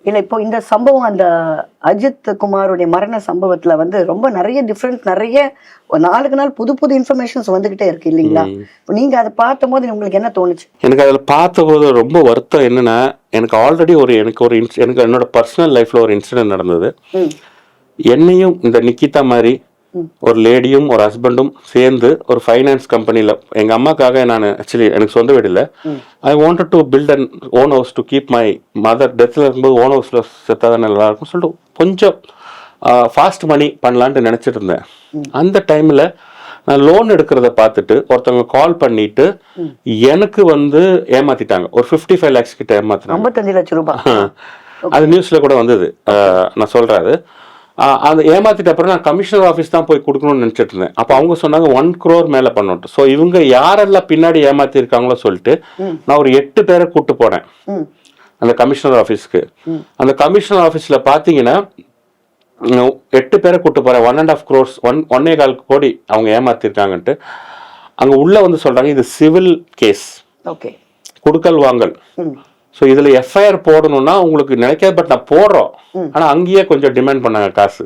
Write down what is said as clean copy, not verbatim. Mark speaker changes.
Speaker 1: இல்ல இப்போ இந்த சம்பவம் அந்த அஜித் குமாருடைய மரண சம்பவத்துல வந்து ரொம்ப நிறைய டிஃப்ரெண்ட் நிறைய நாளுக்கு நாள் புது புது இன்ஃபர்மேஷன்ஸ் வந்துகிட்டே இருக்கு இல்லைங்களா? இப்போ நீங்க அதை பார்த்த போது உங்களுக்கு என்ன தோணுச்சு?
Speaker 2: எனக்கு அதில் பார்த்தபோது ரொம்ப வருத்தம் என்னன்னா, எனக்கு ஆல்ரெடி எனக்கு என்னோட பர்சனல் லைஃப்ல ஒரு இன்சிடென்ட் நடந்தது. என்னையும் இந்த நிக்கிதா மாதிரி ஒரு லேடியும் ஒரு ஹஸ்பண்டும் சேர்ந்து ஒரு ஃபைனான்ஸ் கம்பெனியில் எங்க அம்மாக்காக நான் ஆக்சுவலி எனக்கு சொந்த வீடு இல்லை, I wanted to build and own house to keep my mother டெத்தில் இருக்கும்போது ஓன் ஹவுஸில் செத்தாதான் நல்லா இருக்கும் சொல்லிட்டு கொஞ்சம் ஃபாஸ்ட் மணி பண்ணலான்ட்டு நினச்சிட்டு இருந்தேன். அந்த டைமில் நான் லோன் எடுக்கிறத பார்த்துட்டு ஒருத்தவங்க கால் பண்ணிட்டு எனக்கு வந்து ஏமாத்திட்டாங்க. ஒரு 55 lakhs கிட்ட ஏமாத்தினாங்க.
Speaker 1: 55 லட்சம் ரூபாய்.
Speaker 2: அது நியூஸ்ல கூட வந்தது. நான் சொல்றாரு அது ஏமாத்திட்ட அப்புறம் நான் கமிஷனர் ஆஃபீஸ் தான் போய் கொடுக்கணும்னு நினைச்சிட்டு இருந்தேன். அப்போ அவங்க சொன்னாங்க 1 crore மேல பண்ணட்டும். ஸோ இவங்க யாரெல்லாம் பின்னாடி ஏமாத்தி இருக்காங்களோ சொல்லிட்டு நான் ஒரு 8 பேரை கூட்டு போனேன் அந்த கமிஷனர் ஆஃபீஸ்க்கு. அந்த கமிஷனர் ஆஃபீஸ்ல பாத்தீங்கன்னா 8 பேரை கூட்டு போறேன். 1.5 crores 1.25 கோடி அவங்க ஏமாத்திருக்காங்கன்ட்டு. அங்க உள்ள வந்து சொல்றாங்க இது சிவில் கேஸ், குடுக்கல் வாங்கல். ஸோ இதுல எஃப்ஐஆர் போடணும்னா உங்களுக்கு நினைக்காது, பட் நான் போடுறோம். ஆனா அங்கேயே கொஞ்சம் டிமாண்ட் பண்ணாங்க காசு.